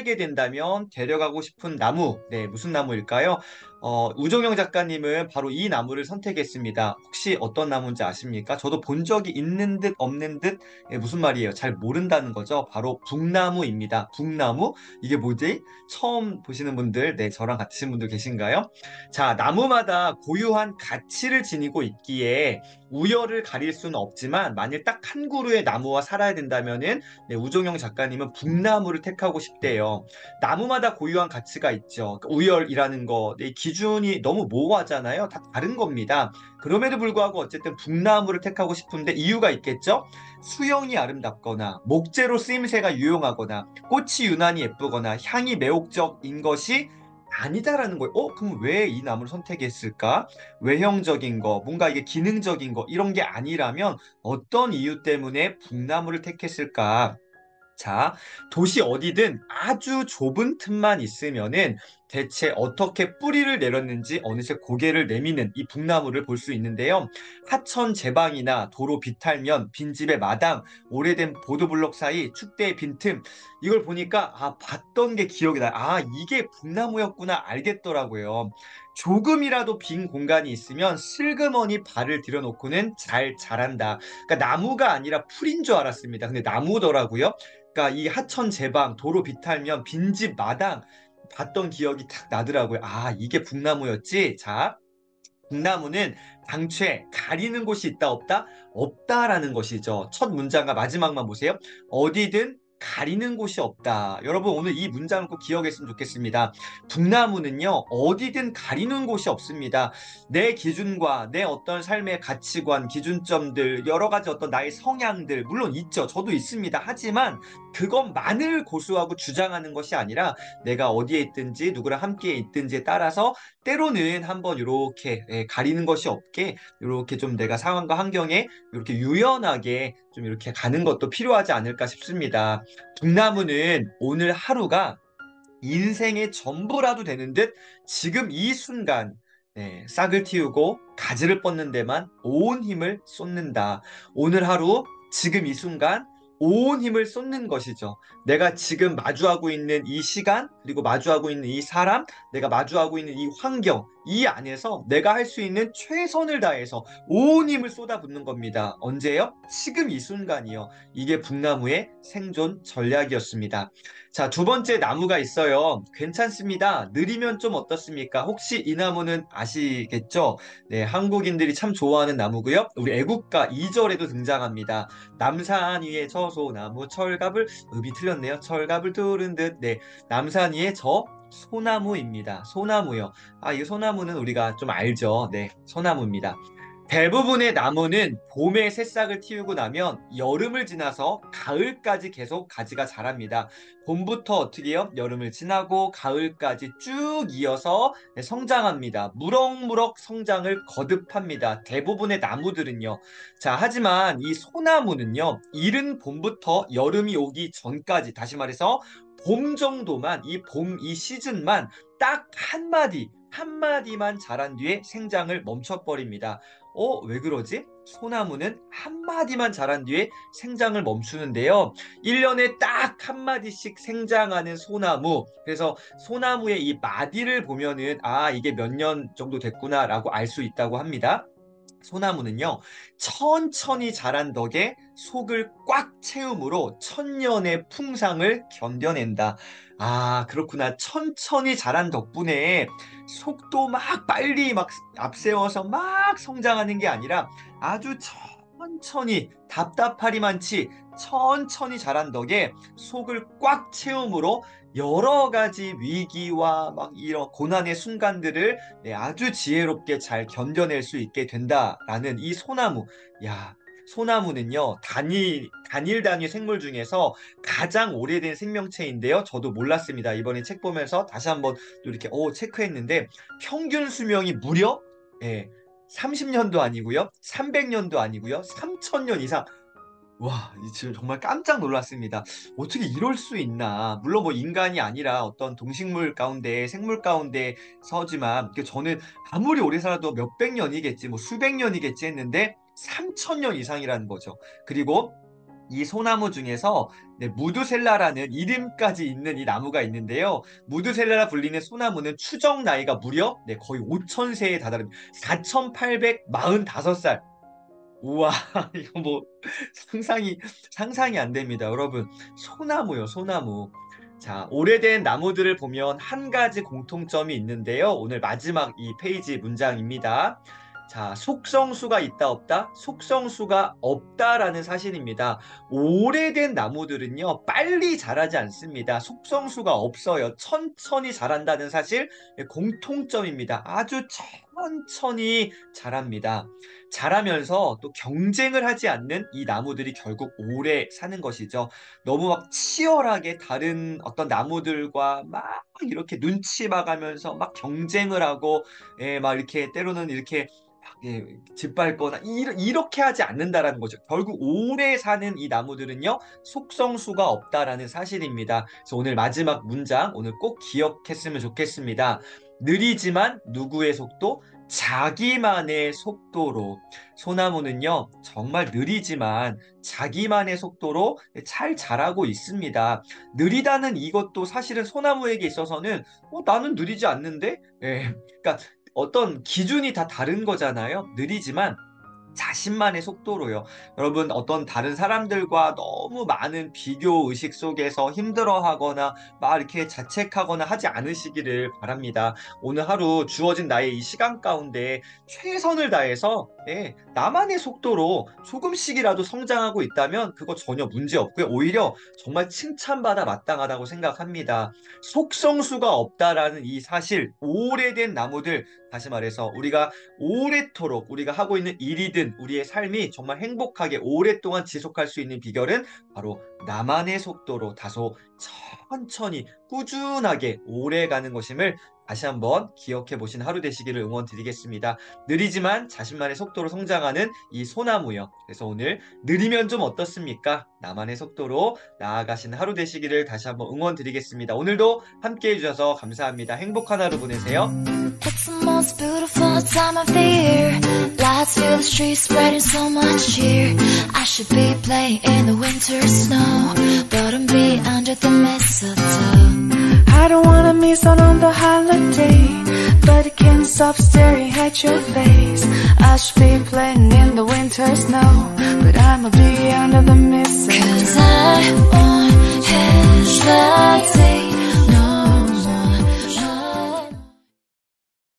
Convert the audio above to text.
살게 된다면 데려가고 싶은 나무, 네, 무슨 나무일까요? 우종영 작가님은 바로 이 나무를 선택했습니다. 혹시 어떤 나무인지 아십니까? 저도 본 적이 있는 듯 없는 듯, 예, 무슨 말이에요? 잘 모른다는 거죠. 바로 북나무입니다. 북나무? 이게 뭐지? 처음 보시는 분들, 네, 저랑 같으신 분들 계신가요? 자, 나무마다 고유한 가치를 지니고 있기에 우열을 가릴 수는 없지만 만일 딱 한 그루의 나무와 살아야 된다면은 네, 우종영 작가님은 북나무를 택하고 싶대요. 나무마다 고유한 가치가 있죠. 그 우열이라는 거, 네, 기준이 너무 모호하잖아요. 다 다른 겁니다. 그럼에도 불구하고 어쨌든 북나무를 택하고 싶은데 이유가 있겠죠? 수영이 아름답거나 목재로 쓰임새가 유용하거나 꽃이 유난히 예쁘거나 향이 매혹적인 것이 아니다라는 거예요. 그럼 왜 이 나무를 선택했을까? 외형적인 거, 뭔가 이게 기능적인 거, 이런 게 아니라면 어떤 이유 때문에 북나무를 택했을까? 자, 도시 어디든 아주 좁은 틈만 있으면은 대체 어떻게 뿌리를 내렸는지 어느새 고개를 내미는 이 북나무를 볼 수 있는데요. 하천 제방이나 도로 비탈면, 빈집의 마당, 오래된 보도블록 사이, 축대의 빈틈, 이걸 보니까 봤던 게 기억이 나요. 이게 북나무였구나 알겠더라고요. 조금이라도 빈 공간이 있으면 슬그머니 발을 들여놓고는 잘 자란다. 그러니까 나무가 아니라 풀인 줄 알았습니다. 근데 나무더라고요. 그러니까 이 하천 제방, 도로 비탈면, 빈집 마당 봤던 기억이 탁 나더라고요. 이게 북나무였지? 자, 북나무는 당최 가리는 곳이 있다 없다? 없다라는 것이죠. 첫 문장과 마지막만 보세요. 어디든 가리는 곳이 없다. 여러분 오늘 이 문장을 꼭 기억했으면 좋겠습니다. 북나무는요 어디든 가리는 곳이 없습니다. 내 기준과 내 어떤 삶의 가치관, 기준점들, 여러 가지 어떤 나의 성향들 물론 있죠. 저도 있습니다. 하지만 그것만을 고수하고 주장하는 것이 아니라 내가 어디에 있든지 누구랑 함께 있든지에 따라서 때로는 한번 이렇게 가리는 것이 없게 이렇게 좀 내가 상황과 환경에 이렇게 유연하게 좀 이렇게 가는 것도 필요하지 않을까 싶습니다. 북나무는 오늘 하루가 인생의 전부라도 되는 듯 지금 이 순간 싹을 틔우고 가지를 뻗는 데만 온 힘을 쏟는다. 오늘 하루 지금 이 순간 온 힘을 쏟는 것이죠. 내가 지금 마주하고 있는 이 시간, 그리고 마주하고 있는 이 사람, 내가 마주하고 있는 이 환경, 이 안에서 내가 할 수 있는 최선을 다해서 온 힘을 쏟아붓는 겁니다. 언제요? 지금 이 순간이요. 이게 북나무의 생존 전략이었습니다. 자, 두 번째 나무가 있어요. 괜찮습니다. 느리면 좀 어떻습니까? 혹시 이 나무는 아시겠죠? 네, 한국인들이 참 좋아하는 나무고요. 우리 애국가 2절에도 등장합니다. 남산 위에 저 소나무 철갑을 읍이 틀렸네요. 철갑을 두른 듯. 네, 남산 위에 저 소나무입니다. 소나무요. 이 소나무는 우리가 좀 알죠. 네, 소나무입니다. 대부분의 나무는 봄에 새싹을 틔우고 나면 여름을 지나서 가을까지 계속 가지가 자랍니다. 봄부터 어떻게 해요? 여름을 지나고 가을까지 쭉 이어서 성장합니다. 무럭무럭 성장을 거듭합니다. 대부분의 나무들은요. 자, 하지만 이 소나무는요. 이른 봄부터 여름이 오기 전까지 다시 말해서 봄 정도만 이 시즌만 딱 한마디만 자란 뒤에 생장을 멈춰버립니다. 왜 그러지? 소나무는 한마디만 자란 뒤에 생장을 멈추는데요. 1년에 딱 한마디씩 생장하는 소나무. 그래서 소나무의 이 마디를 보면은 이게 몇 년 정도 됐구나라고 알 수 있다고 합니다. 소나무는요, 천천히 자란 덕에 속을 꽉 채움으로 천년의 풍상을 견뎌낸다. 그렇구나. 천천히 자란 덕분에 속도 막 빨리 막 앞세워서 막 성장하는 게 아니라 아주 천천히 답답하리만치 천천히 자란 덕에 속을 꽉 채움으로 여러 가지 위기와 막 이런 고난의 순간들을 아주 지혜롭게 잘 견뎌낼 수 있게 된다라는 이 소나무. 야, 소나무는요, 단일 단위 생물 중에서 가장 오래된 생명체인데요. 저도 몰랐습니다. 이번에 책 보면서 다시 한번 또 이렇게 체크했는데 평균 수명이 무려 30년도 아니고요. 300년도 아니고요. 3000년 이상. 와, 지금 정말 깜짝 놀랐습니다. 어떻게 이럴 수 있나? 물론 뭐 인간이 아니라 어떤 동식물 가운데, 생물 가운데 서지만, 저는 아무리 오래 살아도 몇백 년이겠지, 뭐 수백 년이겠지 했는데, 3000년 이상이라는 거죠. 그리고 이 소나무 중에서 무드셀라라는 이름까지 있는 이 나무가 있는데요. 무드셀라라 불리는 소나무는 추정 나이가 무려 거의 5,000세에 달하는 4,845살. 우와, 이거 뭐 상상이 안 됩니다. 여러분, 소나무요, 소나무. 자, 오래된 나무들을 보면 한 가지 공통점이 있는데요. 오늘 마지막 이 페이지 문장입니다. 자, 속성수가 있다 없다? 속성수가 없다라는 사실입니다. 오래된 나무들은요, 빨리 자라지 않습니다. 속성수가 없어요. 천천히 자란다는 사실, 공통점입니다. 아주 천천히 자랍니다. 자라면서 또 경쟁을 하지 않는 이 나무들이 결국 오래 사는 것이죠. 너무 막 치열하게 다른 어떤 나무들과 막 이렇게 눈치 봐가면서 막 경쟁을 하고, 막 이렇게 때로는 이렇게 짓밟거나 이렇게 하지 않는다라는 거죠. 결국 오래 사는 이 나무들은요, 속성수가 없다라는 사실입니다. 그래서 오늘 마지막 문장 오늘 꼭 기억했으면 좋겠습니다. 느리지만 누구의 속도? 자기만의 속도로. 소나무는요, 정말 느리지만 자기만의 속도로 잘 자라고 있습니다. 느리다는 이것도 사실은 소나무에게 있어서는 나는 느리지 않는데? 그러니까 어떤 기준이 다 다른 거잖아요. 느리지만 자신만의 속도로요. 여러분, 어떤 다른 사람들과 너무 많은 비교 의식 속에서 힘들어하거나 막 이렇게 자책하거나 하지 않으시기를 바랍니다. 오늘 하루 주어진 나의 이 시간 가운데 최선을 다해서 나만의 속도로 조금씩이라도 성장하고 있다면 그거 전혀 문제 없고요. 오히려 정말 칭찬받아 마땅하다고 생각합니다. 속성수가 없다라는 이 사실, 오래된 나무들, 다시 말해서 우리가 오래도록 우리가 하고 있는 일이든 우리의 삶이 정말 행복하게 오랫동안 지속할 수 있는 비결은 바로 나만의 속도로 다소 천천히 꾸준하게 오래 가는 것임을 다시 한번 기억해 보신 하루 되시기를 응원드리겠습니다. 느리지만 자신만의 속도로 성장하는 이 소나무요. 그래서 오늘 느리면 좀 어떻습니까? 나만의 속도로 나아가시는 하루 되시기를 다시 한번 응원드리겠습니다. 오늘도 함께해 주셔서 감사합니다. 행복한 하루 보내세요. It's the most beautiful time of the year. Lights fill the streets, spreading so much cheer. I should be playing in the winter snow, but I'm be under the mistletoe. I don't wanna miss out on the holiday, but I can't stop staring at your face. I should be playing in the winter snow, but I'ma be under the mistletoe. 'Cause I want his love.